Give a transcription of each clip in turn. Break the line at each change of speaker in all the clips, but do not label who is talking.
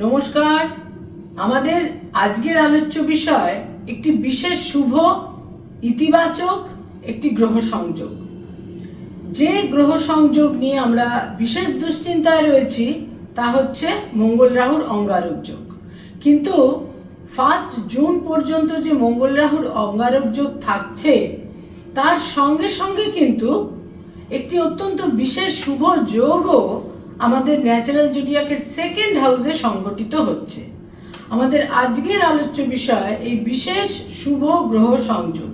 নমস্কার। আমাদের আজকের আলোচ্য বিষয় একটি বিশেষ শুভ ইতিবাচক একটি গ্রহ সংযোগ। যে গ্রহ সংযোগ নিয়ে আমরা বিশেষ দুশ্চিন্তায় রয়েছি তা হচ্ছে মঙ্গল রাহুর অঙ্গারক যোগ। কিন্তু 1 জুন পর্যন্ত যে মঙ্গল রাহুর অঙ্গারক যোগ থাকছে তার সঙ্গে সঙ্গে কিন্তু একটি অত্যন্ত বিশেষ শুভ যোগও আমাদের ন্যাচারাল জোডিয়াকের সেকেন্ড হাউসে সংঘটিত হচ্ছে। আমাদের আজকের আলোচ্য বিষয় এই বিশেষ শুভ গ্রহ সংযোগ।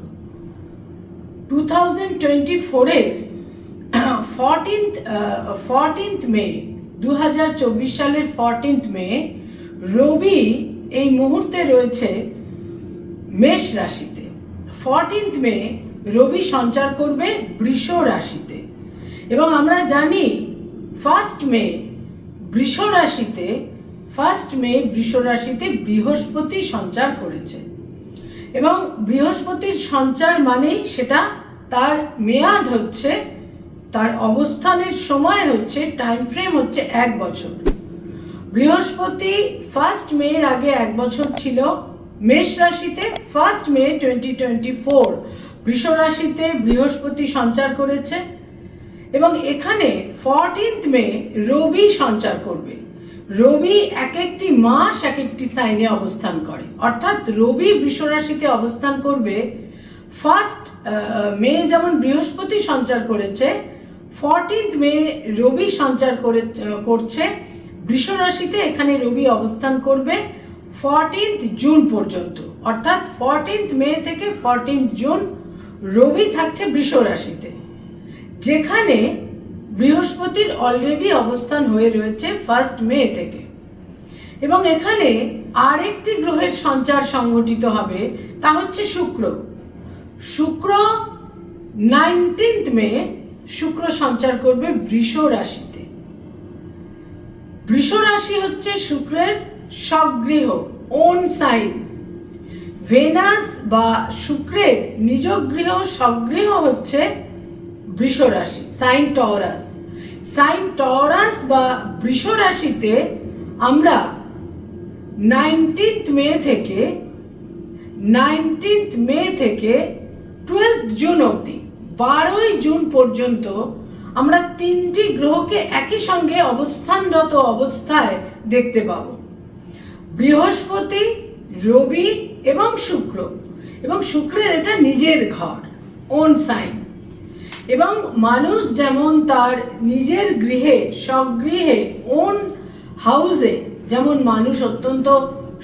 2024-এর 14th মে 2024 সালের 14th মে রবি এই মুহূর্তে রয়েছে মেষ রাশিতে। 14th মে রবি সঞ্চার করবে বৃষ রাশিতে এবং আমরা জানি 1 মে বৃষ রাশিতে বৃহস্পতি সঞ্চার করেছে এবং বৃহস্পতির সঞ্চার মানেই সেটা তার মেয়াদ হচ্ছে, তার অবস্থানের সময় হচ্ছে, টাইম ফ্রেম হচ্ছে 1 বছর। বৃহস্পতি 1 মের আগে 1 বছর ছিল মেষ রাশিতে। 1 মে 2024 বৃষ রাশিতে বৃহস্পতি সঞ্চার করেছে এবং এখানে 14th মে রবি সঞ্চার করবে। রবি এক একটি মাস এক একটি সাইনে অবস্থান করে, অর্থাৎ রবি বৃষ রাশিতে অবস্থান করবে। 1 মে যেমন বৃহস্পতি সঞ্চার করেছে, 14th মে রবি সঞ্চার করছে বৃষ রাশিতে। এখানে রবি অবস্থান করবে 14th জুন পর্যন্ত, অর্থাৎ 14th মে থেকে 14th জুন রবি থাকছে বৃষ রাশিতে, যেখানে বৃহস্পতির অলরেডি অবস্থান হয়ে রয়েছে 1 মে থেকে। এবং এখানে আরেকটি গ্রহের সঞ্চার সংঘটিত হবে, তা হচ্ছে শুক্র। 19th মে শুক্র সঞ্চার করবে বৃষ রাশিতে। বৃষ রাশি হচ্ছে শুক্রের স্বগৃহ, ওন সাইন। ভেনাস বা শুক্রের নিজ গৃহ, স্বগৃহ হচ্ছে বৃষ রাশি, সাইন টরাস। সাইন টরাস বা বৃষ রাশিতে আমরা 19th মে থেকে 12th জুন অবধি 12ই জুন পর্যন্ত আমরা 3টি গ্রহকে একই সঙ্গে অবস্থানরত অবস্থায় দেখতে পাব। বৃহস্পতি, রবি এবং শুক্র। এবং শুক্রের এটা নিজের ঘর, ওন সাইন। এবং মানুষ যেমন তার নিজের গৃহে, স্বগৃহে, ওন হাউসে যেমন মানুষ অত্যন্ত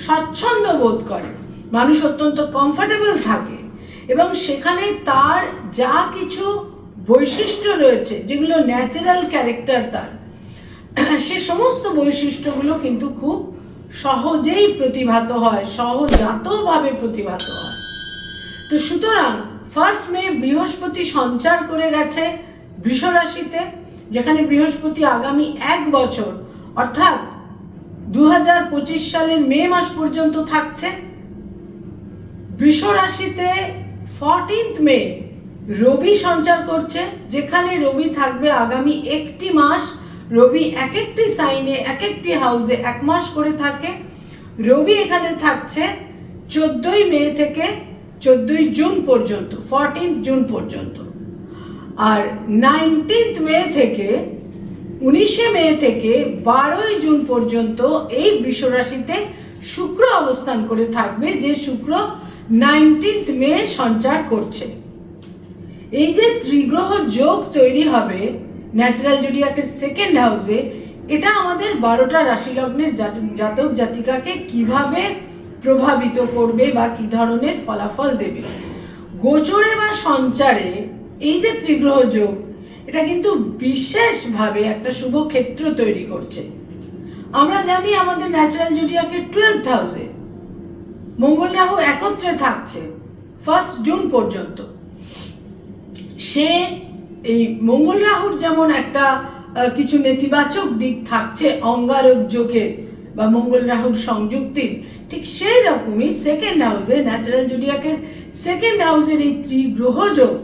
স্বচ্ছন্দ বোধ করে, মানুষ অত্যন্ত কমফর্টেবল থাকে এবং সেখানে তার যা কিছু বৈশিষ্ট্য রয়েছে যেগুলো ন্যাচারাল ক্যারেক্টার তার, সে সমস্ত বৈশিষ্ট্যগুলো কিন্তু খুব সহজেই প্রতিভাত হয়, সহজাতভাবে প্রতিভাত হয়। তো সুতরাং 1 মে বৃহস্পতি সঞ্চার করে গেছে বৃষ রাশিতে, যেখানে বৃহস্পতি আগামী 1 বছর অর্থাৎ 2025 সালের মে মাস পর্যন্ত থাকছে। বৃষ রাশিতে 14th মে রবি সঞ্চার করছে, যেখানে রবি থাকবে আগামী 1টি মাস। রবি এক একটি সাইনে, এক একটি হাউসে 1 মাস করে থাকে। রবি এখানে থাকছে 14ই মে থেকে 14ই জুন পর্যন্ত, 14th জুন পর্যন্ত। আর 19th মে থেকে 19শে মে থেকে 12ই জুন পর্যন্ত এই বৃষ রাশিতে শুক্র অবস্থান করে থাকবে, যে শুক্র 19th মে সঞ্চার করছে। এই যে ত্রিগ্রহ যোগ তৈরি হবে ন্যাচারাল জোডিয়াকের সেকেন্ড হাউসে, এটা আমাদের 12টা রাশি লগ্নের জাতক জাতিকাকে কিভাবে প্রভাবিত করবে বা কি ধরনের ফলাফল দেবে। গোচরে বা সঞ্চারে এই যে ত্রিগ্রহ যোগ, এটা কিন্তু বিশেষভাবে একটা শুভ ক্ষেত্র তৈরি করছে। আমরা জানি আমাদের ন্যাচারাল জোডিয়াকের 12th হাউসে মঙ্গল রাহু একত্রে থাকছে 1 জুন পর্যন্ত। সে এই মঙ্গল রাহুর যেমন একটা কিছু নেতিবাচক দিক থাকছে অঙ্গারক যোগের বা মঙ্গল রাহুর সংযুক্তির, ঠিক সেই রকমই সেকেন্ড হাউসে, ন্যাচারাল জোডিয়াকের সেকেন্ড হাউসের এই ত্রিগ্রহ যোগ,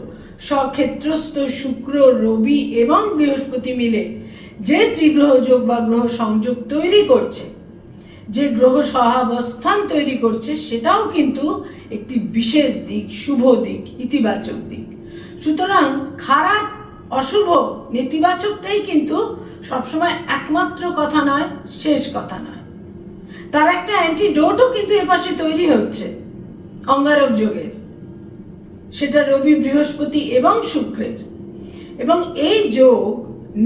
স্বক্ষেত্রস্থ শুক্র, রবি এবং বৃহস্পতি মিলে যে ত্রিগ্রহ যোগ বা গ্রহ সংযোগ তৈরি করছে, যে গ্রহ সহাবস্থান তৈরি করছে সেটাও কিন্তু একটি বিশেষ দিক, শুভ দিক, ইতিবাচক দিক। সুতরাং খারাপ, অশুভ, নেতিবাচকটাই কিন্তু সবসময় একমাত্র কথা নয়, শেষ কথা নয়। তার একটা অ্যান্টিডোটও কিন্তু এপাশে তৈরি হচ্ছে অঙ্গারক যোগের, সেটা রবি, বৃহস্পতি এবং শুক্রের। এবং এই যোগ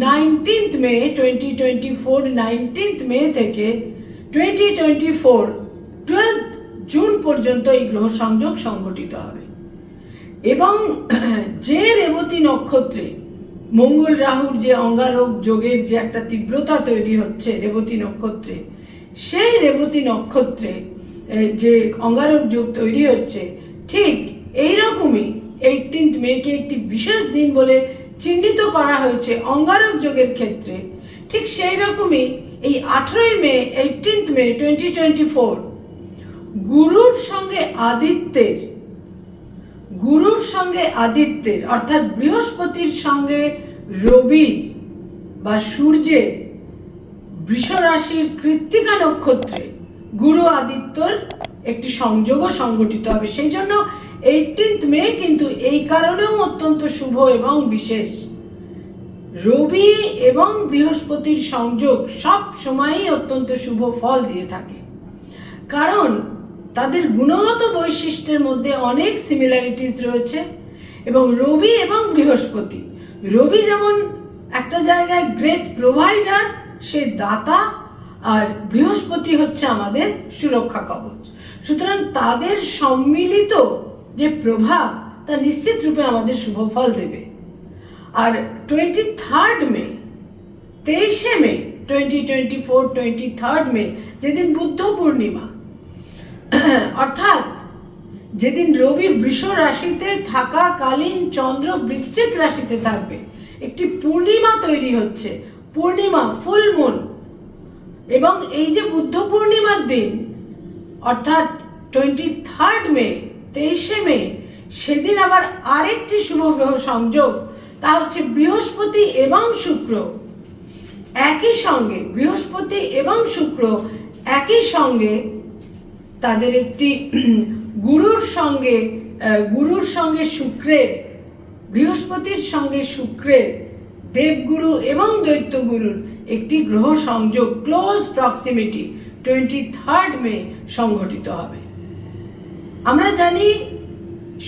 19th মে 2024, 19th মে থেকে 2024 12th জুন পর্যন্ত এই গ্রহ সংযোগ সংঘটিত হবে। এবং যে রেবতী নক্ষত্রে মঙ্গল রাহুর যে অঙ্গারক যোগের যে একটা তীব্রতা তৈরি হচ্ছে রেবতী নক্ষত্রে, সেই রেবতী নক্ষত্রে যে অঙ্গারক যোগ তৈরি হচ্ছে, ঠিক এইরকমই 18th মেকে একটি বিশেষ দিন বলে চিহ্নিত করা হয়েছে অঙ্গারক যোগের ক্ষেত্রে। ঠিক সেই রকমই এই 18ই মে, 18th মে 2024 গুরুর সঙ্গে আদিত্যের অর্থাৎ বৃহস্পতির সঙ্গে রবির বা সূর্যের বৃষ রাশির কৃত্তিকা নক্ষত্রে গুরু আদিত্যর একটি সংযোগও সংঘটিত হবে। সেই জন্য 18th মে কিন্তু এই কারণেও অত্যন্ত শুভ এবং বিশেষ। রবি এবং বৃহস্পতির সংযোগ সব সময়ই অত্যন্ত শুভ ফল দিয়ে থাকে, কারণ তাদের গুণগত বৈশিষ্ট্যের মধ্যে অনেক সিমিলারিটিস রয়েছে। এবং রবি এবং বৃহস্পতি, রবি যেমন একটা জায়গায় গ্রেট প্রোভাইডার, সে দাতা, আর বৃহস্পতি হচ্ছে আমাদের সুরক্ষা কবচ। সুতরাং তাদের সম্মিলিত যে প্রভাব তা নিশ্চিত রূপে আমাদের শুভ ফল দেবে। আর 23rd মে 23শে মে 2024 23rd মে যেদিন বুদ্ধ পূর্ণিমা, অর্থাৎ যেদিন রবি বৃষ রাশিতে থাকাকালীন চন্দ্র বৃশ্চিক রাশিতে থাকবে, একটি পূর্ণিমা তৈরি হচ্ছে, পূর্ণিমা, ফুল মুন। এবং এই যে বুদ্ধ পূর্ণিমার দিন অর্থাৎ 23rd মে 23শে মে, সেদিন আবার আরেকটি শুভ গ্রহ সংযোগ, তা হচ্ছে বৃহস্পতি এবং শুক্র একই সঙ্গে, বৃহস্পতি এবং শুক্র একই সঙ্গে তাদের একটি গুরুর সঙ্গে শুক্রের, বৃহস্পতির সঙ্গে শুক্রের, দেবগুরু এবং দৈত্যগুরুর একটি গ্রহ সংযোগ, ক্লোজ প্রক্সিমিটি 23rd মে সংঘটিত হবে। আমরা জানি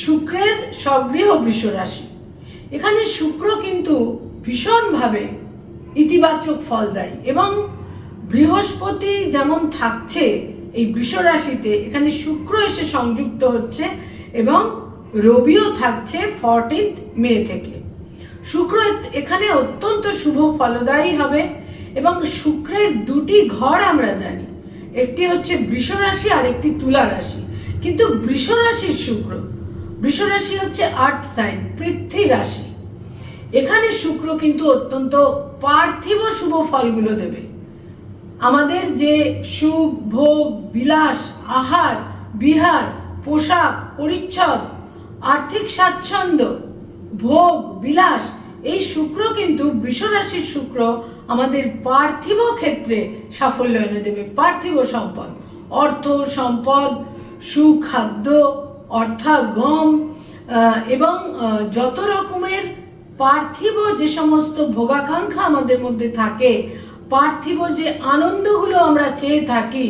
শুক্রের স্বগৃহ বৃষ রাশি, এখানে শুক্র কিন্তু ভীষণভাবে ইতিবাচক ফল দেয়। এবং বৃহস্পতি যেমন থাকছে এই বৃষ রাশিতে, এখানে শুক্র এসে সংযুক্ত হচ্ছে এবং রবিও থাকছে 14th মে থেকে। শুক্র এখানে অত্যন্ত শুভ ফলদায়ী হবে। এবং শুক্রের দুটি ঘর আমরা জানি, একটি হচ্ছে বৃষ রাশি আর একটি তুলা রাশি। কিন্তু বৃষ রাশির শুক্র, বৃষ রাশি হচ্ছে আর্থ সাইন, পৃথ্বী রাশি। এখানে শুক্র কিন্তু অত্যন্ত পার্থিব শুভ ফলগুলো দেবে। আমাদের যে সুখ, ভোগ, বিলাস, আহার, বিহার, পোশাক, পরিচ্ছদ, আর্থিক স্বাচ্ছন্দ্য, ভোগ, বিলাস, এই শুক্র কিন্তু বৃষ রাশির শুক্র আমাদের পার্থিব ক্ষেত্রে সাফল্য এনে দেবে। পার্থিব সম্পদ, অর্থ, সম্পদ, সুখাদ্য, অর্থাগম এবং যত রকমের পার্থিব যে সমস্ত ভোগাকাঙ্ক্ষা আমাদের মধ্যে থাকে, পার্থিব যে আনন্দগুলো আমরা চেয়ে থাকি,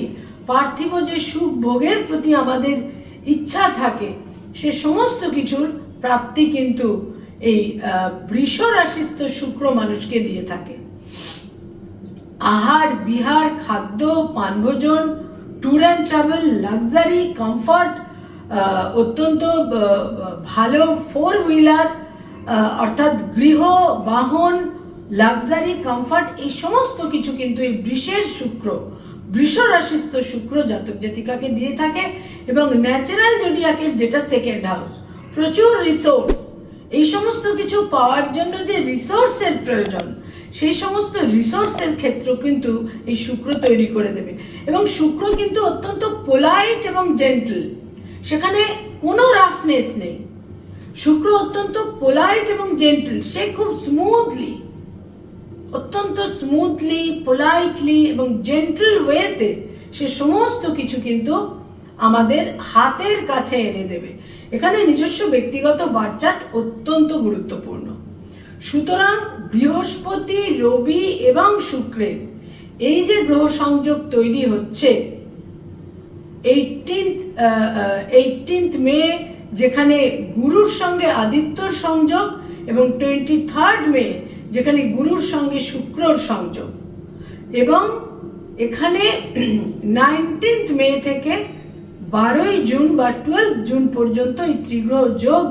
পার্থিব যে সুখ ভোগের প্রতি আমাদের ইচ্ছা থাকে, সে সমস্ত কিছুর প্রাপ্তি কিন্তু এই বৃষ রাশিস্থ শুক্র মানুষকে দিয়ে থাকে। আহার, বিহার, খাদ্য, পানভোজন, tour and travel, luxury, comfort, অত্যন্ত ভালো 4 হুইলার অর্থাৎ গৃহ, বাহন, লাক্সারি, কমফর্ট, এই সমস্ত কিছু কিন্তু এই বৃষের শুক্র, বৃষ রাশিস্থ শুক্র জাতক জাতিকাকে দিয়ে থাকে। এবং ন্যাচারাল জোডিয়াকের যেটা সেকেন্ড হাউস, প্রচুর রিসোর্স, এই সমস্ত কিছু পাওয়ার জন্য যে রিসোর্সের প্রয়োজন, সেই সমস্ত রিসোর্সের ক্ষেত্র কিন্তু এই শুক্র তৈরি করে দেবে। এবং শুক্র কিন্তু অত্যন্ত পোলাইট এবং জেন্টল, সেখানে কোনো রাফনেস নেই। শুক্র অত্যন্ত পোলাইট এবং জেন্টল, সে খুব স্মুথলি, অত্যন্ত স্মুথলি, পোলাইটলি এবং জেন্টল ওয়েতে সে সমস্ত কিছু কিন্তু আমাদের হাতের কাছে এনে দেবে। এখানে নিজস্ব ব্যক্তিগত বার্চার্ট অত্যন্ত গুরুত্বপূর্ণ। সুতরাং বৃহস্পতি, রবি এবং শুক্রের এই যে গ্রহ সংযোগ তৈরি হচ্ছে 18th মে, যেখানে গুরুর সঙ্গে আদিত্যর সংযোগ, এবং 23rd মে যেখানে গুরুর সঙ্গে শুক্রর সংযোগ, এবং এখানে 19th মে থেকে 12ই জুন বা 12 জুন পর্যন্ত এই ত্রিগ্রহ যোগ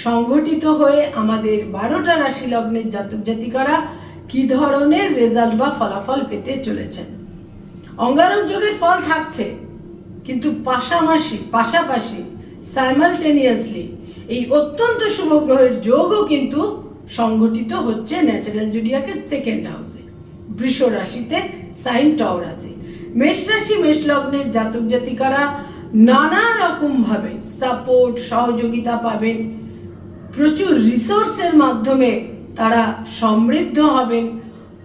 সংঘটিত হয়ে আমাদের 12টা রাশি লগ্নের জাতক জাতিকারা কি ধরনের রেজাল্ট বা ফলাফল পেতে চলেছেন। অঙ্গারক যোগের ফল থাকছে, কিন্তু পাশাপাশি সাইমালটেনিয়াসলি এই অত্যন্ত শুভ গ্রহের যোগও কিন্তু সংঘটিত হচ্ছে ন্যাচারাল জোডিয়াকের সেকেন্ড হাউসে, বৃষ রাশিতে, সাইন টরাসে। মেষ রাশি, মেষ লগ্নের জাতক জাতিকারা নানা রকম ভাবে সাপোর্ট, সহযোগিতা পাবেন। প্রচুর রিসোর্সের মাধ্যমে তারা সমৃদ্ধ হবেন।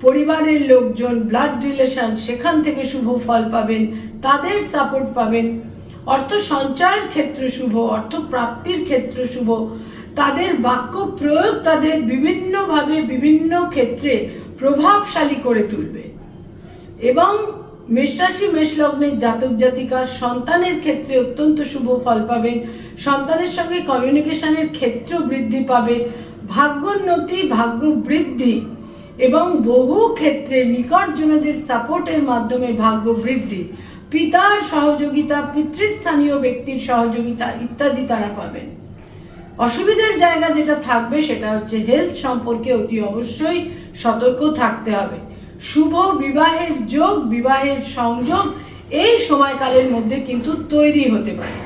পরিবারের লোকজন, ব্লাড রিলেশন, সেখান থেকে শুভ ফল পাবেন, তাদের সাপোর্ট পাবেন। অর্থ সঞ্চয়ের ক্ষেত্র শুভ, অর্থ প্রাপ্তির ক্ষেত্র শুভ। তাদের বাক্য প্রয়োগ তাদের বিভিন্নভাবে বিভিন্ন ক্ষেত্রে প্রভাবশালী করে তুলবে। এবং মেষরাশি, মেষ লগ্নের জাতক জাতিকার সন্তানের ক্ষেত্রে অত্যন্ত শুভ ফল পাবেন। সন্তানের সঙ্গে কমিউনিকেশনের ক্ষেত্র বৃদ্ধি পাবে, ভাগ্যোন্নতি, ভাগ্য বৃদ্ধি, এবং বহু ক্ষেত্রে নিকটজনদের সাপোর্টের মাধ্যমে ভাগ্য বৃদ্ধি, পিতার সহযোগিতা, পিতৃস্থানীয় ব্যক্তির সহযোগিতা ইত্যাদি তারা পাবেন। অসুবিধার জায়গা যেটা থাকবে সেটা হচ্ছে হেলথ সম্পর্কে অতি অবশ্যই সতর্ক থাকতে হবে। শুভ বিবাহের যোগ, বিবাহের সংযোগ এই সময়কালের মধ্যে কিন্তু তৈরি হতে পারে।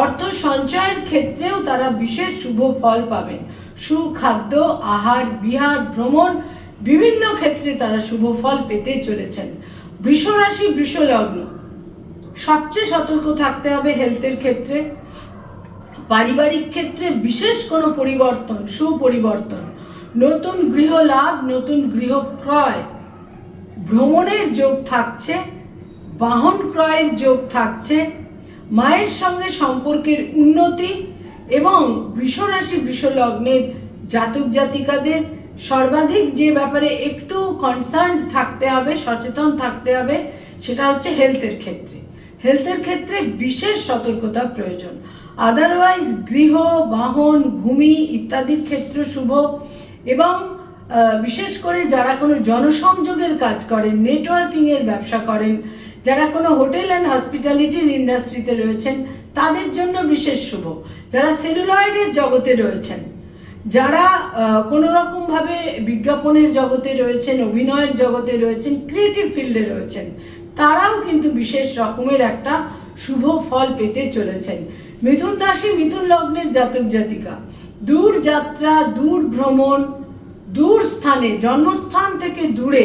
অর্থ সঞ্চয়ের ক্ষেত্রেও তারা বিশেষ শুভ ফল পাবেন। সুখাদ্য, আহার, বিহার, ভ্রমণ, বিভিন্ন ক্ষেত্রে তারা শুভ ফল পেতে চলেছেন। বৃষ রাশি, বৃষ লগ্ন, সবচেয়ে সতর্ক থাকতে হবে হেলথের ক্ষেত্রে। পারিবারিক ক্ষেত্রে বিশেষ কোনো পরিবর্তন, সুপরিবর্তন, নতুন গৃহ লাভ, নতুন গৃহ ক্রয়, ভ্রমণের যোগ থাকছে, বাহন ক্রয়ের যোগ থাকছে, মায়ের সঙ্গে সম্পর্কের উন্নতি, এবং বৃষ রাশি, বৃষ লগ্নের জাতক জাতিকাদের সর্বাধিক যে ব্যাপারে একটু কনসার্ন থাকতে হবে, সচেতন থাকতে হবে, সেটা হচ্ছে হেলথের ক্ষেত্রে। হেলথের ক্ষেত্রে বিশেষ সতর্কতা প্রয়োজন। আদারওয়াইজ গৃহ, বাহন, ভূমি ইত্যাদির ক্ষেত্র শুভ। এবং বিশেষ করে যারা কোনো জনসংযোগের কাজ করেন, নেটওয়ার্কিংয়ের ব্যবসা করেন, যারা কোনো হোটেল অ্যান্ড হসপিটালিটির ইন্ডাস্ট্রিতে রয়েছেন, তাদের জন্য বিশেষ শুভ। যারা সেলুলয়েডের জগতে রয়েছেন, যারা কোনো রকমভাবে বিজ্ঞাপনের জগতে রয়েছেন, অভিনয়ের জগতে রয়েছেন, ক্রিয়েটিভ ফিল্ডে রয়েছেন, তারাও কিন্তু বিশেষ রকমের একটা শুভ ফল পেতে চলেছেন। মিথুন রাশি, মিথুন লগ্নের জাতক জাতিকা, দূর যাত্রা, দূর ভ্রমণ, দূর স্থানে, জন্মস্থান থেকে দূরে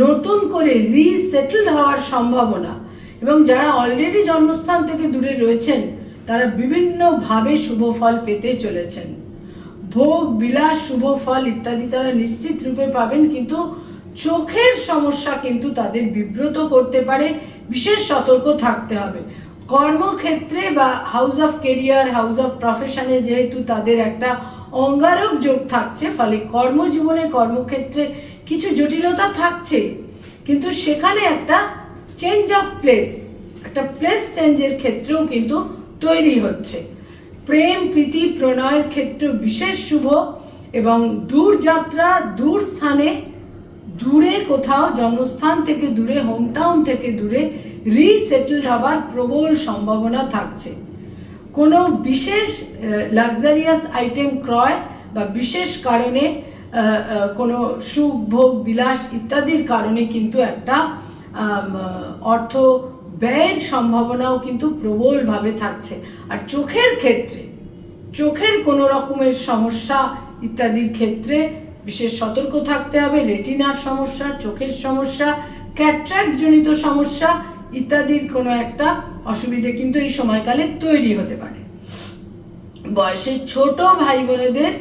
নতুন করে রিসেটেলড হওয়ার সম্ভাবনা, এবং যারা অলরেডি জন্মস্থান থেকে দূরে রয়েছেন তারা বিভিন্নভাবে শুভ ফল পেতে চলেছেন। ভোগ বিলাস, শুভ ফল ইত্যাদি তারা নিশ্চিত রূপে পাবেন, কিন্তু চোখের সমস্যা কিন্তু তাদের বিব্রত করতে পারে, বিশেষ সতর্ক থাকতে হবে। কর্মক্ষেত্রে বা house of carrier, house of প্রফেশনে যেহেতু তাদের একটা অঙ্গারক যোগ থাকছে, ফলে কর্মজীবনে, কর্মক্ষেত্রে কিছু জটিলতা থাকছে, কিন্তু সেখানে একটা চেঞ্জ অফ প্লেস, একটা প্লেস চেঞ্জের ক্ষেত্রেও কিন্তু তৈরি হচ্ছে। প্রেম, প্রীতি, প্রণয়ের ক্ষেত্রে বিশেষ শুভ, এবং দূর যাত্রা, দূর স্থানে, দূরে কোথাও, জন্মস্থান থেকে দূরে, হোমটাউন থেকে দূরে রিসেটেলড হবার প্রবল সম্ভাবনা থাকছে। কোনো বিশেষ লাক্সারিয়াস আইটেম ক্রয় বা বিশেষ কারণে কোনো সুখ, ভোগ, বিলাস ইত্যাদির কারণে কিন্তু একটা অর্থ ব্যয়ের সম্ভাবনাও কিন্তু প্রবলভাবে থাকছে। আর চোখের ক্ষেত্রে, চোখের কোনো রকমের সমস্যা ইত্যাদির ক্ষেত্রে বিশেষ সতর্ক থাকতে হবে। রেটিনার সমস্যা, চোখের সমস্যা, ক্যাট্রাক্ট জনিত সমস্যা ইত্যাদির কোনো একটা অসুবিধে কিন্তু এই সময়কালে তৈরি হতে পারে। বয়সে ছোট ভাই বোনেদের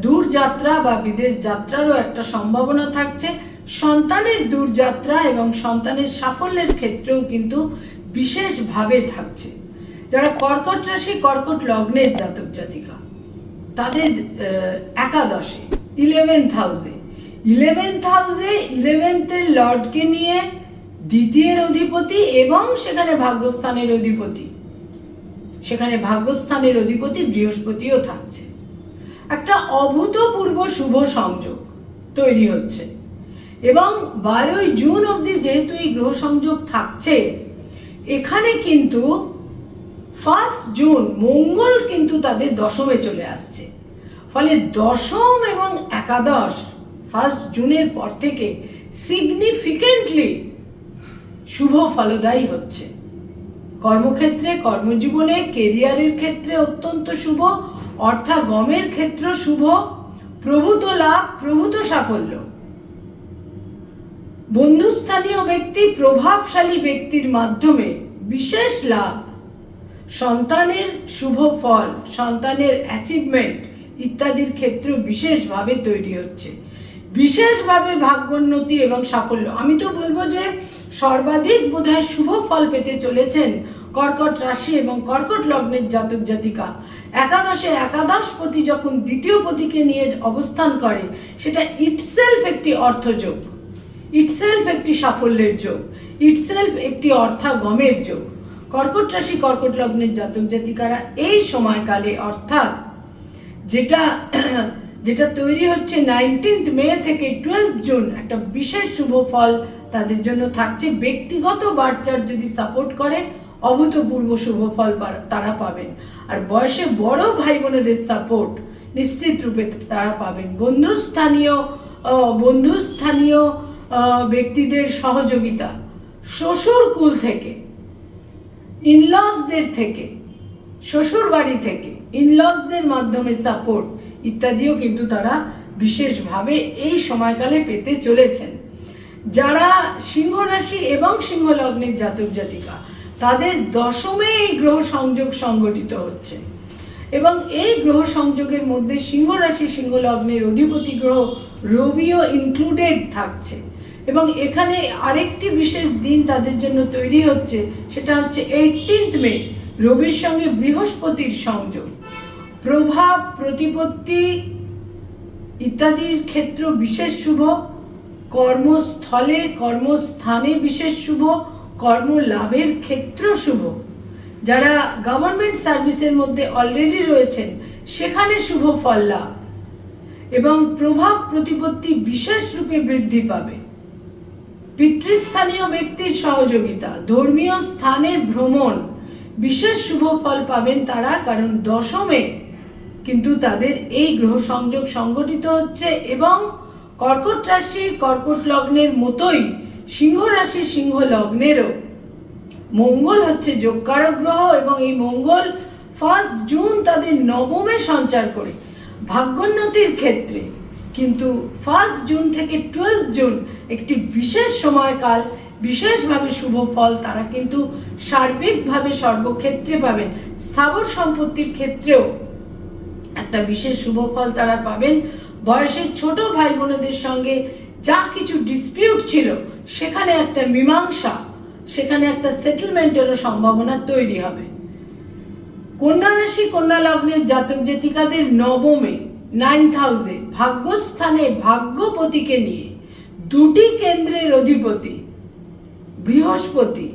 দূরযাত্রা বা বিদেশ যাত্রারও একটা সম্ভাবনা থাকছে। সন্তানের দূরযাত্রা এবং সন্তানের সাফল্যের ক্ষেত্রেও কিন্তু বিশেষভাবে থাকছে। যারা কর্কট রাশি কর্কট লগ্নের জাতক জাতিকা, তাদের একাদশে 11th হাউসে 11th লর্ডকে নিয়ে দ্বিতীয়ের অধিপতি এবং সেখানে ভাগ্যস্থানের অধিপতি বৃহস্পতিও থাকছে। একটা অভূতপূর্ব শুভ সংযোগ তৈরি হচ্ছে এবং 12ই জুন অবধি যেহেতু এই গ্রহ সংযোগ থাকছে, এখানে কিন্তু 1 জুন মঙ্গল কিন্তু তাদের দশমে চলে আসছে। ফলে দশম এবং একাদশ 1 জুনের পর থেকে সিগনিফিকেন্টলি শুভ ফলদায়ী হচ্ছে। কর্মক্ষেত্রে, কর্মজীবনে, কেরিয়ারের ক্ষেত্রে অত্যন্ত শুভ, অর্থাগমের ক্ষেত্র শুভ, প্রভূত লাভ, প্রভূত সাফল্য, বন্ধুস্থানীয় ব্যক্তি, প্রভাবশালী ব্যক্তির মাধ্যমে বিশেষ লাভ, সন্তানের শুভ ফল, সন্তানের অ্যাচিভমেন্ট ইত্যাদির ক্ষেত্র বিশেষভাবে তৈরি হচ্ছে। বিশেষভাবে ভাগ্যোন্নতি এবং সাফল্য, আমি তো বলবো যে সর্বাধিক বোধহয় শুভ ফল পেতে চলেছেন কর্কট রাশি এবং কর্কট লগ্নের জাতক জাতিকা। একাদশে একাদশপতি যখন দ্বিতীয় পতিকে নিয়ে অবস্থান করে, সেটা ইটসেলফ একটি অর্থযোগ, ইটসেলফ একটি সাফল্যের যোগ, ইটসেলফ একটি অর্থাগমের যোগ। কর্কট রাশি কর্কট লগ্নের জাতক জাতিকারা এই সময়কালে, অর্থাৎ যেটা তৈরি হচ্ছে 19th মে থেকে 12th জুন, একটা বিশেষ শুভ ফল তাদের জন্য থাকছে। ব্যক্তিগত বার্চার যদি সাপোর্ট করে, অভূতপূর্ব শুভ ফল তারা পাবেন। আর বয়সে বড় ভাই বোনেদের সাপোর্ট নিশ্চিত রূপে তারা পাবেন। বন্ধুস্থানীয় ব্যক্তিদের সহযোগিতা, শ্বশুর কুল থেকে, ইনলসদের থেকে, শ্বশুর বাড়ি থেকে ইনলসদের মাধ্যমে সাপোর্ট ইত্যাদিও কিন্তু তারা বিশেষভাবে এই সময়কালে পেতে চলেছেন। যারা সিংহ রাশি এবং সিংহ লগ্নের জাতক জাতিকা, তাদের দশমে এই গ্রহ সংযোগ সংগঠিত হচ্ছে এবং এই গ্রহ সংযোগের মধ্যে সিংহ রাশি সিংহ লগ্নের অধিপতি গ্রহ রবিও ইনক্লুডেড থাকছে এবং এখানে আরেকটি বিশেষ দিন তাদের জন্য তৈরি হচ্ছে, সেটা হচ্ছে 18th মে, রবির সঙ্গে বৃহস্পতির সংযোগ। প্রভাব, প্রতিপত্তি ইত্যাদির ক্ষেত্র বিশেষ শুভ, কর্মস্থলে, কর্মস্থানে বিশেষ শুভ, কর্ম লাভের ক্ষেত্র শুভ। যারা গভর্নমেন্ট সার্ভিসের মধ্যে অলরেডি রয়েছেন, সেখানে শুভ ফল লাভ এবং প্রভাব, প্রতিপত্তি বিশেষ রূপে বৃদ্ধি পাবে। পিতৃস্থানীয় ব্যক্তির সহযোগিতা, ধর্মীয় স্থানে ভ্রমণ, বিশেষ শুভ ফল পাবেন তারা, কারণ দশমে কিন্তু তাদের এই গ্রহ সংযোগ সংগঠিত হচ্ছে এবং কর্কট রাশি কর্কট লগ্নের মতোই সিংহ রাশি সিংহ লগ্নেরও মঙ্গল হচ্ছে যোগকারক গ্রহ এবং এই মঙ্গল 1 জুন তাদের নবমে সঞ্চার করে ভাগ্যোন্নতির ক্ষেত্রে, কিন্তু 1 জুন থেকে 12th জুন একটি বিশেষ সময়কাল, বিশেষভাবে শুভ ফল তারা কিন্তু সার্বিকভাবে সর্বক্ষেত্রে পাবেন। স্থাবর সম্পত্তির ক্ষেত্রেও একটা বিশেষ শুভ ফল তারা পাবেন। বয়সের ছোট ভাই বোনেদের সঙ্গে যা কিছু ডিসপিউট ছিল, সেখানে একটা মীমাংসা, সেখানে একটা সেটেলমেন্টেরও সম্ভাবনা তৈরি হবে। কন্যা রাশি কন্যা লগ্নের জাতক জাতিকাদের নবমে 9th হাউসে ভাগ্যস্থানে ভাগ্যপতিকে নিয়ে দুটি কেন্দ্রের অধিপতি বৃহস্পতি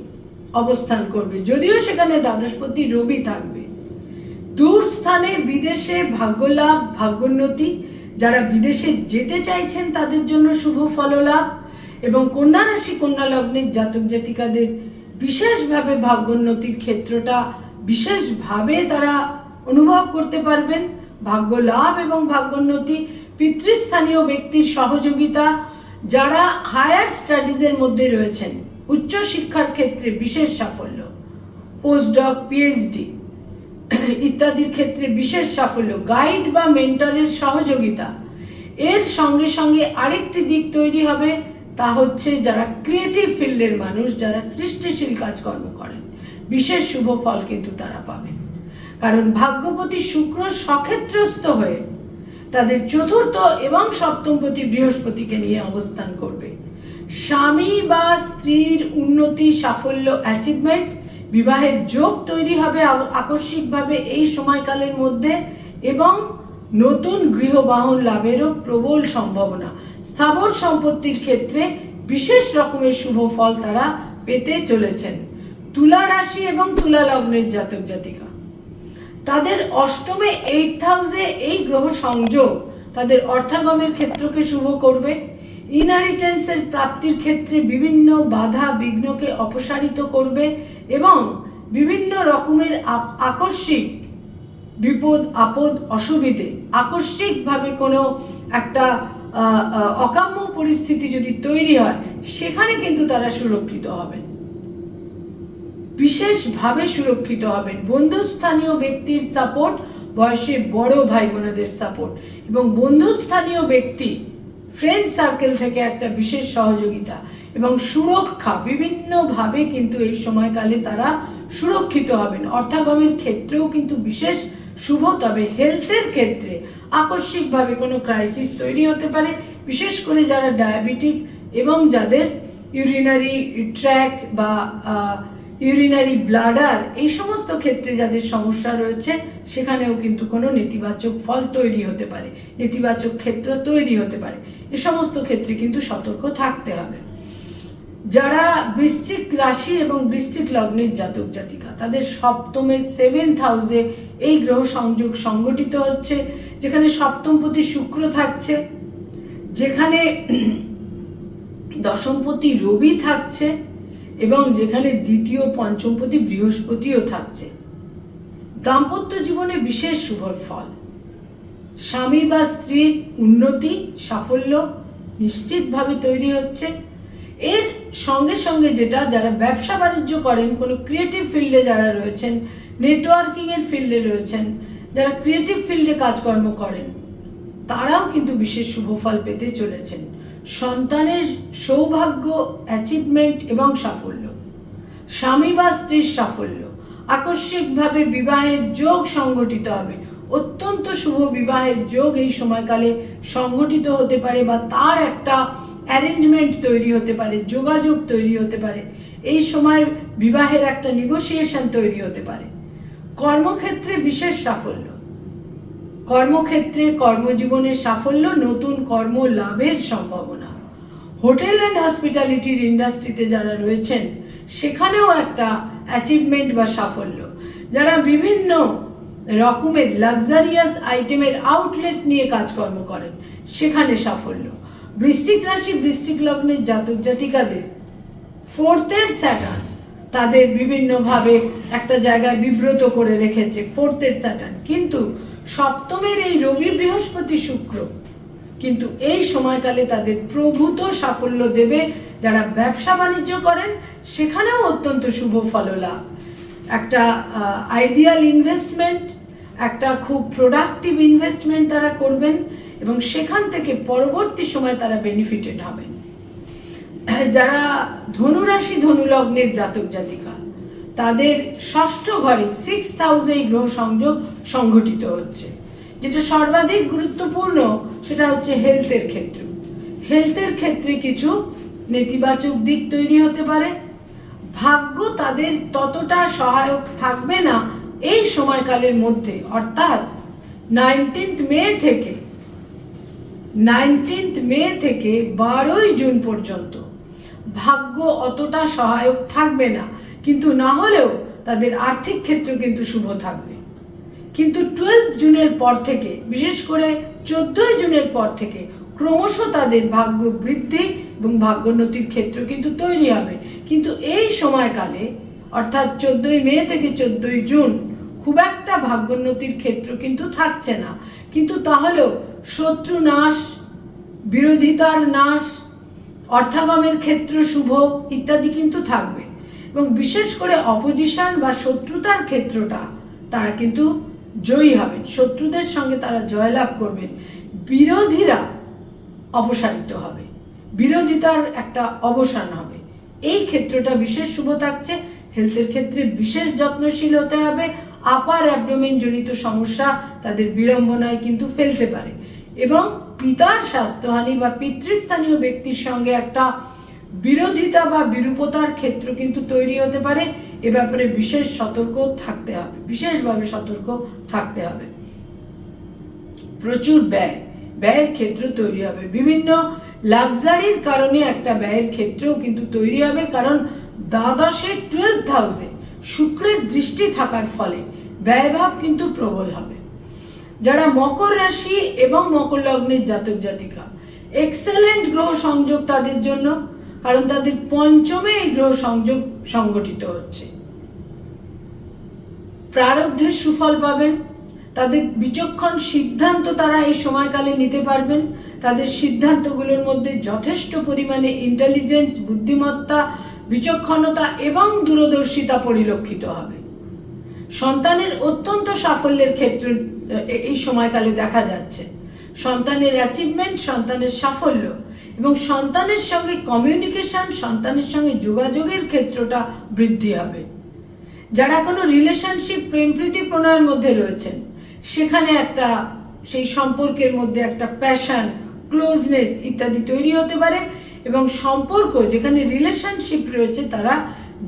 অবস্থান করবে, যদিও সেখানে দ্বাদশপতি রবি থাকবে। দূর স্থানে বিদেশে ভাগ্যলাভ, ভাগ্যোন্নতি, যারা বিদেশে যেতে চাইছেন তাদের জন্য শুভ ফললাভ এবং কন্যা রাশি কন্যা লগ্নের জাতক জাতিকাদের বিশেষভাবে ভাগ্যোন্নতির ক্ষেত্রটা বিশেষভাবে তারা অনুভব করতে পারবেন। ভাগ্য লাভ এবং ভাগ্যোন্নতি, পিতৃস্থানীয় ব্যক্তির সহযোগিতা, যারা হায়ার স্টাডিজের মধ্যে রয়েছেন, উচ্চ শিক্ষার ক্ষেত্রে বিশেষ সাফল্য, পোস্টডক, পিএইচডি ইত্যাদির ক্ষেত্রে বিশেষ সাফল্য, গাইড বা মেন্টরের সহযোগিতা। এর সঙ্গে সঙ্গে আরেকটি দিক তৈরি হবে, তা হচ্ছে যারা ক্রিয়েটিভ ফিল্ডের মানুষ, যারা সৃষ্টিশীল কাজকর্ম করেন, বিশেষ শুভ ফল কিন্তু তারা পাবেন। কারণ ভাগ্যপতি শুক্র সক্ষেত্রস্থ হয়ে তাদের চতুর্থ এবং সপ্তমপতি বৃহস্পতিকে নিয়ে অবস্থান করবে। স্বামী বা স্ত্রীর উন্নতি, সাফল্য, অ্যাচিভমেন্ট, বিবাহের যোগ তৈরি হবে আকস্মিকভাবে এই সময়কালের মধ্যে, এবং নতুন গৃহবাহন লাভেরও প্রবল সম্ভাবনা। স্থাবর সম্পত্তির ক্ষেত্রে বিশেষ রকমের শুভ ফল তারা পেতে চলেছেন। তুলা রাশি এবং তুলা লগ্নের জাতক জাতিকা, তাদের অষ্টমে 8th হাউসে এই গ্রহ সংযোগ তাদের অর্থাগমের ক্ষেত্রকে শুভ করবে। ইনহেরিটেন্সের প্রাপ্তির ক্ষেত্রে বিভিন্ন বাধা বিঘ্নকে অপসারিত করবে এবং বিভিন্ন রকমের আকস্মিক বিপদ আপদ অসুবিধে, আকস্মিকভাবে কোনো একটা অকাম্য পরিস্থিতি যদি তৈরি হয়, সেখানে কিন্তু তারা সুরক্ষিত হবেন, বিশেষভাবে সুরক্ষিত হবেন। বন্ধুস্থানীয় ব্যক্তির সাপোর্ট, বয়সে বড় ভাই বোনেদের সাপোর্ট এবং বন্ধুস্থানীয় ব্যক্তি ফ্রেন্ড সার্কেল থেকে একটা বিশেষ সহযোগিতা এবং সুরক্ষা, বিভিন্নভাবে কিন্তু এই সময়কালে তারা সুরক্ষিত হবেন। অর্থাগমের ক্ষেত্রেও কিন্তু বিশেষ শুভ। তবে হেলথের ক্ষেত্রে আকস্মিকভাবে কোনো ক্রাইসিস তৈরি হতে পারে, বিশেষ করে যারা ডায়াবেটিক এবং যাদের ইউরিনারি ট্র্যাক বা ইউরিনারি ব্লাডার, এই সমস্ত ক্ষেত্রে যাদের সমস্যা রয়েছে, সেখানেও কিন্তু কোনো নেতিবাচক ফল তৈরি হতে পারে, নেতিবাচক ক্ষেত্র তৈরি হতে পারে। এ সমস্ত ক্ষেত্রে কিন্তু সতর্ক থাকতে হবে। যারা বৃশ্চিক রাশি এবং বৃশ্চিক লগ্নের জাতক জাতিকা, তাদের সপ্তমে 7th হাউসে এই গ্রহ সংযোগ সংগঠিত হচ্ছে, যেখানে সপ্তমপতি শুক্র থাকছে, যেখানে দশমপতি রবি থাকছে এবং যেখানে দ্বিতীয় পঞ্চমপতি বৃহস্পতিও থাকছে। দাম্পত্য জীবনে বিশেষ শুভ ফল, স্বামী বা স্ত্রীর উন্নতি, সাফল্য নিশ্চিতভাবে তৈরি হচ্ছে। এর সঙ্গে সঙ্গে যেটা, যারা ব্যবসা বাণিজ্য করেন, কোনো ক্রিয়েটিভ ফিল্ডে যারা রয়েছেন, নেটওয়ার্কিং এর ফিল্ডে রয়েছেন, যারা ক্রিয়েটিভ ফিল্ডে কাজকর্ম করেন, তারাও কিন্তু বিশেষ শুভ ফল পেতে চলেছেন। সন্তানের সৌভাগ্য, অ্যাচিভমেন্ট এবং সাফল্য, স্বামী বা স্ত্রীর সাফল্য, আকস্মিকভাবে বিবাহের যোগ সংগঠিত হবে। অত্যন্ত শুভ বিবাহের যোগ এই সময়কালে সংগঠিত হতে পারে বা তার একটা অ্যারেঞ্জমেন্ট তৈরি হতে পারে, যোগাযোগ তৈরি হতে পারে। এই সময় বিবাহের একটা নেগোসিয়েশন তৈরি হতে পারে। কর্মক্ষেত্রে বিশেষ সাফল্য, কর্মক্ষেত্রে কর্মজীবনের সাফল্য, নতুন কর্ম লাভের সম্ভাবনা। হোটেল অ্যান্ড হসপিটালিটির ইন্ডাস্ট্রিতে যারা রয়েছেন, সেখানেও একটা অ্যাচিভমেন্ট বা সাফল্য। যারা বিভিন্ন রকমের লাক্সারিয়াস আইটেমের আউটলেট নিয়ে কাজকর্ম করেন, সেখানে সাফল্য। বৃশ্চিক রাশি বৃশ্চিক লগ্নের জাতক জাতিকাদের 4th স্যাটার্ন তাদের বিভিন্নভাবে একটা জায়গায় বিব্রত করে রেখেছে, 4th স্যাটার্ন। কিন্তু সপ্তমের এই রবি বৃহস্পতি শুক্র কিন্তু এই সময়কালে তাদের প্রভূত সাফল্য দেবে। যারা ব্যবসা বাণিজ্য করেন, সেখানেও অত্যন্ত শুভ ফললাভ, একটা আইডিয়াল ইনভেস্টমেন্ট, একটা খুব প্রোডাক্টিভ ইনভেস্টমেন্ট তারা করবেন এবং সেখান থেকে পরবর্তী সময় তারা বেনিফিটেড হবেন। যারা ধনুরাশি ধনুলগ্নের জাতক জাতিকা, তাদের ষষ্ঠ ঘরে 6th হাউসে এই গ্রহ সংযোগ সংঘটিত হচ্ছে। যেটা সর্বাধিক গুরুত্বপূর্ণ সেটা হচ্ছে হেলথের ক্ষেত্র। হেলথের ক্ষেত্রে কিছু নেতিবাচক দিক তৈরি হতে পারে। ভাগ্য তাদের ততটা সহায়ক থাকবে না এই সময়কালের মধ্যে, অর্থাৎ 19th মে থেকে 12ই জুন পর্যন্ত ভাগ্য অতটা সহায়ক থাকবে না। কিন্তু না হলেও তাদের আর্থিক ক্ষেত্র কিন্তু শুভ থাকবে। কিন্তু 12 জুনের পর থেকে, বিশেষ করে 14ই জুনের পর থেকে ক্রমশ তাদের ভাগ্য বৃদ্ধি এবং ভাগ্যোন্নতির ক্ষেত্র কিন্তু তৈরি হবে। কিন্তু এই সময়কালে, অর্থাৎ 14ই মে থেকে 14ই জুন, খুব একটা ভাগ্যোন্নতির ক্ষেত্র কিন্তু থাকছে না। কিন্তু তাহলেও শত্রু নাশ, বিরোধিতার নাশ, অর্থাগমের ক্ষেত্র শুভ ইত্যাদি কিন্তু থাকবে এবং বিশেষ করে অপোজিশন বা শত্রুতার ক্ষেত্রটা তারা কিন্তু জয়ী হবেন, শত্রুদের সঙ্গে তারা জয়লাভ করবেন। বিরোধীরা অপসারিত হবে, বিরোধিতার একটা অবসান হবে। এই ক্ষেত্রটা বিশেষ শুভ থাকছে। হেলথের ক্ষেত্রে বিশেষ যত্নশীল হতে হবে। আপার অ্যাবডোমেন জনিত সমস্যা তাদের বিড়ম্বনায় কিন্তু ফেলতে পারে। এবং পিতার স্বাস্থ্যহানি বা পিতৃস্থানীয় ব্যক্তির সঙ্গে একটা বিরোধিতা বা বিরূপতার ক্ষেত্র কিন্তু তৈরি হতে পারে। এ ব্যাপারে বিশেষ সতর্ক থাকতে হবে, বিশেষভাবে সতর্ক থাকতে হবে। প্রচুর ব্যয়ের ক্ষেত্র তৈরি হবে, বিভিন্ন লাক্সারির কারণে একটা ব্যয়ের ক্ষেত্রেও কিন্তু তৈরি হবে, কারণ দ্বাদশে 12th হাউসে শুক্রের দৃষ্টি থাকার ফলে ব্যয়ভাব কিন্তু প্রবল হবে। যারা মকর রাশি এবং মকর লগ্নের জাতক জাতিকা, এক্সেলেন্ট গ্রহ সংযোগ তাদের জন্য, কারণ তাদের পঞ্চমে এই গ্রহ সংযোগ সংগঠিত হচ্ছে। প্রারব্ধের সুফল পাবেন, তাদের বিচক্ষণ সিদ্ধান্ত তারা এই সময়কালে নিতে পারবেন। তাদের সিদ্ধান্তগুলোর মধ্যে যথেষ্ট পরিমাণে ইন্টেলিজেন্স, বুদ্ধিমত্তা, বিচক্ষণতা এবং দূরদর্শিতা পরিলক্ষিত হবে। সন্তানের অত্যন্ত সাফল্যের ক্ষেত্রে এই সময়কালে দেখা যাচ্ছে। সন্তানের অ্যাচিভমেন্ট, সন্তানের সাফল্য এবং সন্তানের সঙ্গে কমিউনিকেশন, সন্তানের সঙ্গে যোগাযোগের ক্ষেত্রটা বৃদ্ধি হবে। যারা কোনো রিলেশনশিপ, প্রেম প্রীতি প্রণয়ের মধ্যে রয়েছেন, সেখানে একটা সেই সম্পর্কের মধ্যে একটা প্যাশন, ক্লোজনেস ইত্যাদি তৈরি হতে পারে এবং সম্পর্ক যেখানে রিলেশনশিপ রয়েছে তারা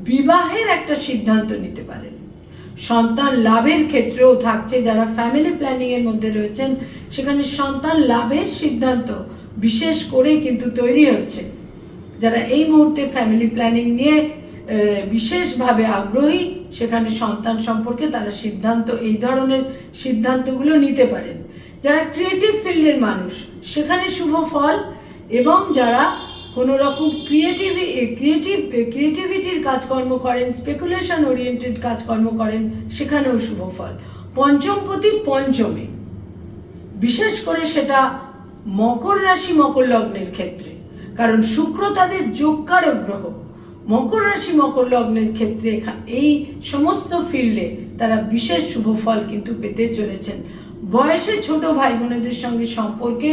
বিবাহের একটা সিদ্ধান্ত নিতে পারেন। সন্তান লাভের ক্ষেত্রেও থাকছে, যারা ফ্যামিলি প্ল্যানিং এর মধ্যে রয়েছেন সেখানে সন্তান লাভের সিদ্ধান্ত বিশেষ করে কিন্তু তৈরি হচ্ছে। যারা এই মুহূর্তে ফ্যামিলি প্ল্যানিং নিয়ে বিশেষভাবে আগ্রহী, সেখানে সন্তান সম্পর্কে তারা সিদ্ধান্ত, এই ধরনের সিদ্ধান্তগুলো নিতে পারেন। যারা ক্রিয়েটিভ ফিল্ডের মানুষ, সেখানে শুভ ফল, এবং যারা কোনো রকম ক্রিয়েটিভিটির কাজকর্ম করেন, স্পেকুলেশন ওরিয়েন্টেড কাজকর্ম করেন, সেখানেও শুভ ফল। পঞ্চমপতি পঞ্চমে, বিশেষ করে সেটা মকর রাশি মকর লগ্নের ক্ষেত্রে, কারণ শুক্র তাদের যোগকারক গ্রহ। মকর রাশি মকর লগ্নের ক্ষেত্রে এই সমস্ত ফিল্ডে তারা বিশেষ শুভ ফল কিন্তু পেতে চলেছেন। বয়সে ছোট ভাই বোনেদের সঙ্গে সম্পর্কে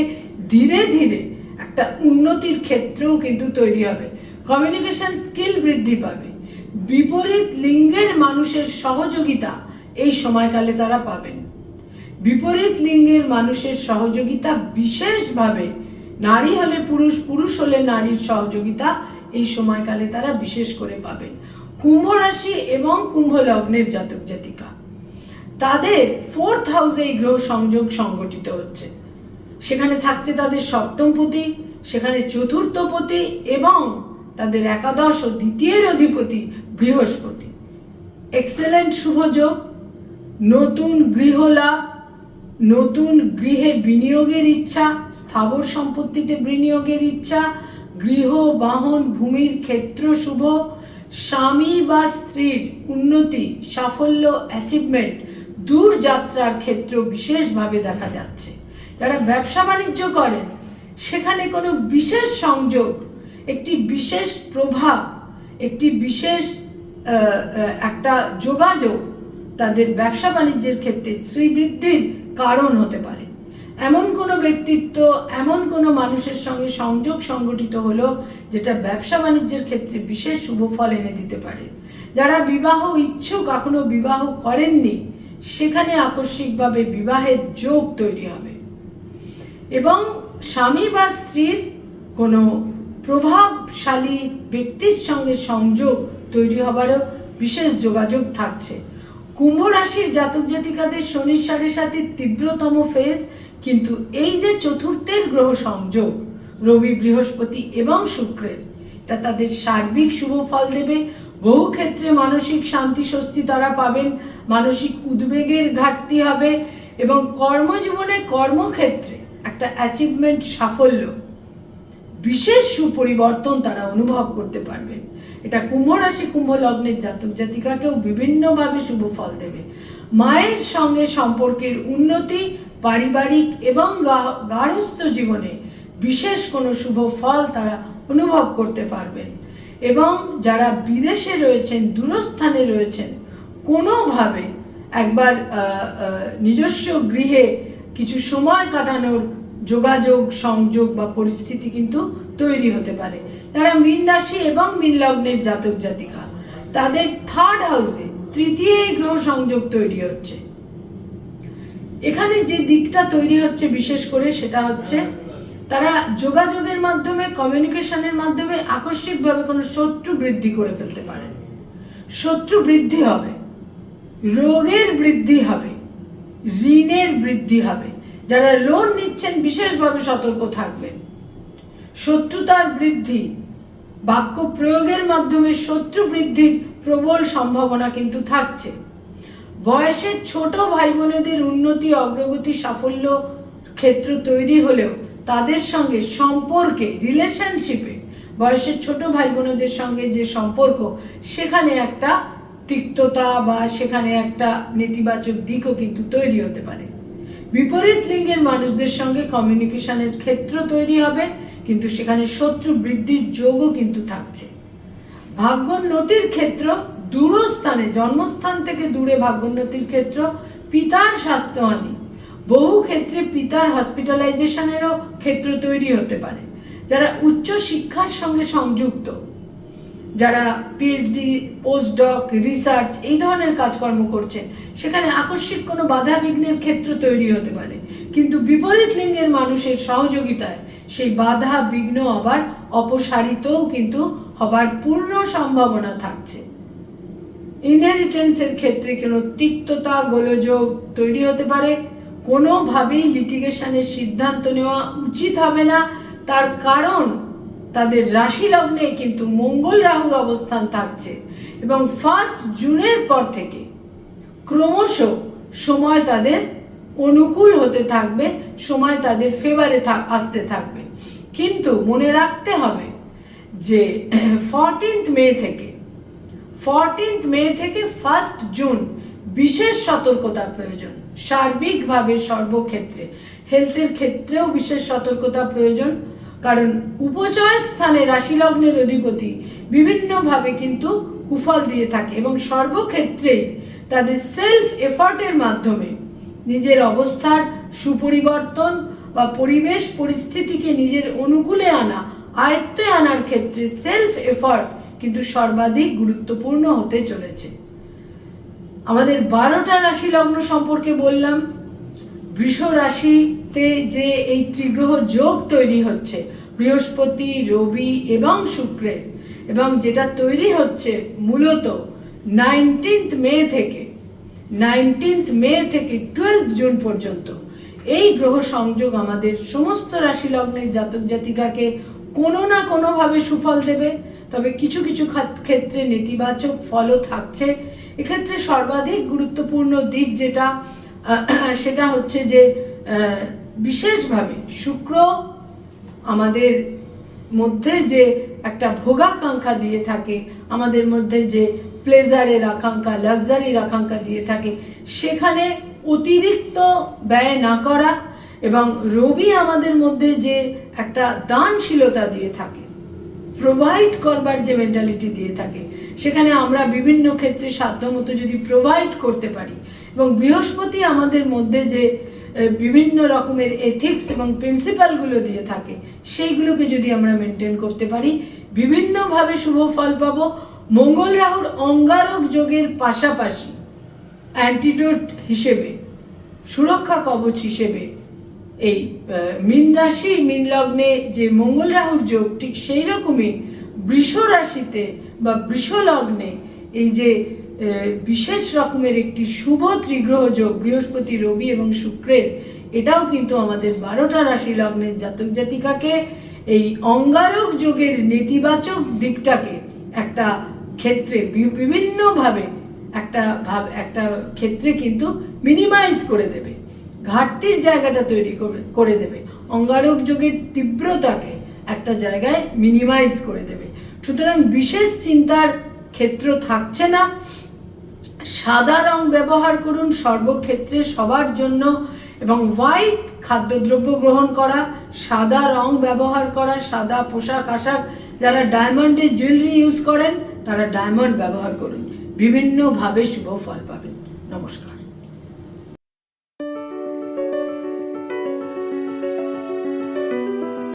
ধীরে ধীরে একটা উন্নতির ক্ষেত্রেও কিন্তু তৈরি হবে। কমিউনিকেশন স্কিল বৃদ্ধি পাবে। বিপরীত লিঙ্গের মানুষের সহযোগিতা এই সময়কালে তারা পাবেন। বিপরীত লিঙ্গের মানুষের সহযোগিতা বিশেষভাবে, নারী হলে পুরুষ, পুরুষ হলে নারীর সহযোগিতা এই সময়কালে তারা বিশেষ করে পাবেন। কুম্ভ রাশি এবং কুম্ভ লগ্নের জাতক জাতিকা, তাদের 4th হাউসে এই গ্রহ সংযোগ সংগঠিত হচ্ছে। সেখানে থাকছে তাদের সপ্তমপতি, সেখানে চতুর্থপতি এবং তাদের একাদশ ও দ্বিতীয়ের অধিপতি বৃহস্পতি। এক্সেলেন্ট শুভযোগ, নতুন গৃহ লাভ, নতুন গৃহে বিনিয়োগের ইচ্ছা, স্থাবর সম্পত্তিতে বিনিয়োগের ইচ্ছা, গৃহ, বাহন, ভূমির ক্ষেত্র শুভ, স্বামী বা স্ত্রীর উন্নতি, সাফল্য, অ্যাচিভমেন্ট, দূর যাত্রার ক্ষেত্র বিশেষভাবে দেখা যাচ্ছে। যারা ব্যবসা বাণিজ্য করেন, সেখানে কোনো বিশেষ সংযোগ, একটি বিশেষ প্রভাব, একটি বিশেষ একটা যোগাযোগ তাদের ব্যবসা বাণিজ্যের ক্ষেত্রে শ্রীবৃদ্ধির কারণ হতে পারে। এমন কোনো ব্যক্তিত্ব, এমন কোনো মানুষের সঙ্গে সংযোগ সংগঠিত হলো যেটা ব্যবসা বাণিজ্যের ক্ষেত্রে বিশেষ শুভ ফল এনে দিতে পারে। যারা বিবাহ ইচ্ছুক, এখনো বিবাহ করেননি, সেখানে আকস্মিকভাবে বিবাহের যোগ তৈরি হবে এবং স্বামী বা স্ত্রীর কোনো প্রভাবশালী ব্যক্তির সঙ্গে সংযোগ তৈরি হবারও বিশেষ যোগাযোগ থাকছে। কুম্ভ রাশির জাতক জাতিকাদের শনির 7.5 তীব্রতম ফেজ, কিন্তু এই যে চতুর্থের গ্রহ সংযোগ রবি, বৃহস্পতি এবং শুক্রের, এটা তাদের সার্বিক শুভ ফল দেবে। বহু ক্ষেত্রে মানসিক শান্তি স্বস্তি তারা পাবেন, মানসিক উদ্বেগের ঘাটতি হবে এবং কর্মজীবনে, কর্মক্ষেত্রে একটা অ্যাচিভমেন্ট, সাফল্য, বিশেষ সুপরিবর্তন তারা অনুভব করতে পারবেন। এটা কুম্ভ রাশি কুম্ভ লগ্নের জাতক জাতিকাকেও বিভিন্নভাবে শুভ ফল দেবে। মায়ের সঙ্গে সম্পর্কের উন্নতি, পারিবারিক এবং গার্হস্থ্য জীবনে বিশেষ কোনো শুভ ফল তারা অনুভব করতে পারবেন। এবং যারা বিদেশে রয়েছেন, দূরস্থানে রয়েছেন, কোনোভাবে একবার নিজস্ব গৃহে কিছু সময় কাটানোর যোগাযোগ, সংযোগ বা পরিস্থিতি কিন্তু তৈরি হতে পারে। যারা মীন রাশি এবং মীন লগ্নের জাতক জাতিকা, তাদের 3rd হাউসে তৃতীয় গ্রহ সংযোগ তৈরি হচ্ছে। এখানে যে দিকটা তৈরি হচ্ছে বিশেষ করে সেটা হচ্ছে তারা যোগাযোগের মাধ্যমে, কমিউনিকেশনের মাধ্যমে আকস্মিকভাবে কোনো শত্রু বৃদ্ধি করে ফেলতে পারেন। শত্রু বৃদ্ধি হবে, রোগের বৃদ্ধি হবে, ঋণের বৃদ্ধি হবে। যারা লোন নিচ্ছেন বিশেষভাবে সতর্ক থাকবেন। শত্রুতার বৃদ্ধি, বাক্য প্রয়োগের মাধ্যমে শত্রু বৃদ্ধির প্রবল সম্ভাবনা কিন্তু থাকছে। বয়সের ছোট ভাই বোনেদের উন্নতি, অগ্রগতি, সাফল্য ক্ষেত্র তৈরি হলেও তাদের সঙ্গে সম্পর্কে, রিলেশনশিপে, বয়সের ছোট ভাই বোনেদের সঙ্গে যে সম্পর্ক, সেখানে একটা তিক্ততা বা সেখানে একটা নেতিবাচক দিকও কিন্তু তৈরি হতে পারে। বিপরীত লিঙ্গের মানুষদের সঙ্গে কমিউনিকেশনের ক্ষেত্র তৈরি হবে, কিন্তু সেখানে শত্রু বৃদ্ধির যোগও কিন্তু থাকছে। ভাগ্যোন্নতির ক্ষেত্র, দূরস্থানে, জন্মস্থান থেকে দূরে ভাগ্যোন্নতির ক্ষেত্র, পিতার স্বাস্থ্যহানি, বহু ক্ষেত্রে পিতার হসপিটালাইজেশনেরও ক্ষেত্র তৈরি হতে পারে। যারা উচ্চ শিক্ষার সঙ্গে সংযুক্ত, যারা পিএইচডি, পোস্টডক, রিসার্চ এই ধরনের কাজকর্ম করছেন, সেখানে আকস্মিক কোনো বাধা বিঘ্নের ক্ষেত্র তৈরি হতে পারে, কিন্তু বিপরীত লিঙ্গের মানুষের সহযোগিতায় সেই বাধা বিঘ্ন আবার অপসারিতও কিন্তু হবার পূর্ণ সম্ভাবনা থাকছে। ইনহেরিটেন্সের ক্ষেত্রে কোনো তিক্ততা, গোলযোগ তৈরি হতে পারে। কোনোভাবেই লিটিগেশনের সিদ্ধান্ত নেওয়া উচিত হবে না, তার কারণ তাদের রাশি লগ্নে কিন্তু মঙ্গল রাহুর অবস্থান থাকছে এবং 1 জুনের পর থেকে ক্রমশ সময় তাদের অনুকূল হতে থাকবে, সময় তাদের ফেভারে আসতে থাকবে। কিন্তু মনে রাখতে হবে যে 14 মে থেকে 1 জুন বিশেষ সতর্কতার প্রয়োজন। সার্বিকভাবে সর্বক্ষেত্রে, হেলথের ক্ষেত্রেও বিশেষ সতর্কতা প্রয়োজন, কারণ উপচয় স্থানে রাশি লগ্নের অধিপতি বিভিন্নভাবে কিন্তু কুফল দিয়ে থাকে এবং সর্বক্ষেত্রেই তাদের সেলফ এফর্টের মাধ্যমে নিজের অবস্থার সুপরিবর্তন বা পরিবেশ পরিস্থিতিকে নিজের অনুকূলে আনা, আয়ত্তে আনার ক্ষেত্রে সেলফ এফর্ট কিন্তু সর্বাধিক গুরুত্বপূর্ণ হতে চলেছে। আমাদের 12টা রাশি লগ্ন সম্পর্কে বললাম। বৃষ রাশিতে যে এই ত্রিগ্রহ যোগ তৈরি হচ্ছে, বৃহস্পতি, রবি এবং শুক্রের, এবং যেটা তৈরি হচ্ছে মূলত 19 মে থেকে 12 জুন পর্যন্ত, এই গ্রহ সংযোগ আমাদের সমস্ত রাশি লগ্নের জাতক জাতিকাকে কোনো না কোনোভাবে সুফল দেবে, তবে কিছু কিছু ক্ষেত্রে নেতিবাচক ফলও থাকছে। এক্ষেত্রে সর্বাধিক গুরুত্বপূর্ণ দিক যেটা, সেটা হচ্ছে যে বিশেষভাবে শুক্র আমাদের মধ্যে যে একটা ভোগাকাঙ্ক্ষা দিয়ে থাকে, আমাদের মধ্যে যে প্লেজারের আকাঙ্ক্ষা, লাক্সারির আকাঙ্ক্ষা দিয়ে থাকে, সেখানে অতিরিক্ত ব্যয় না করা, এবং রবি আমাদের মধ্যে যে একটা দানশীলতা দিয়ে থাকে, প্রোভাইড করবার যে মেন্টালিটি দিয়ে থাকে, সেখানে আমরা বিভিন্ন ক্ষেত্রে সাধ্যমতো যদি প্রোভাইড করতে পারি, এবং বৃহস্পতি আমাদের মধ্যে যে বিভিন্ন রকমের এথিক্স এবং প্রিন্সিপালগুলো দিয়ে থাকে, সেইগুলোকে যদি আমরা মেনটেন করতে পারি, বিভিন্নভাবে শুভ ফল পাবো। মঙ্গল রাহুর অঙ্গারক যোগের পাশাপাশি অ্যান্টিডোট হিসেবে, সুরক্ষা কবচ হিসেবে, এই মীন রাশি, মীন লগ্নে যে মঙ্গল রাহুর যোগ, ঠিক সেই রকমই বৃষ রাশিতে বা বৃষ লগ্নে এই যে বিশেষ রকমের একটি শুভ ত্রিগ্রহ যোগ, বৃহস্পতি, রবি এবং শুক্রের, এটাও কিন্তু আমাদের 12টা রাশি লগ্নের জাতক জাতিকাকে এই অঙ্গারক যোগের নেতিবাচক দিকটাকে একটা ক্ষেত্রে বিভিন্নভাবে একটা ক্ষেত্রে কিন্তু মিনিমাইজ করে দেবে, ঘাটতির জায়গাটা তৈরি করে দেবে, অঙ্গারক যোগের তীব্রতাকে একটা জায়গায় মিনিমাইজ করে দেবে। সুতরাং বিশেষ চিন্তার ক্ষেত্র থাকছে না। সাদা রং ব্যবহার করুন সর্বক্ষেত্রে, সবার জন্য, এবং হোয়াইট খাদ্যদ্রব্য গ্রহণ করা, সাদা রং ব্যবহার করা, সাদা পোশাক আশাক, যারা ডায়মন্ডের জুয়েলারি ইউজ করেন তারা ডায়মন্ড ব্যবহার করুন, বিভিন্নভাবে শুভ ফল পাবেন। নমস্কার।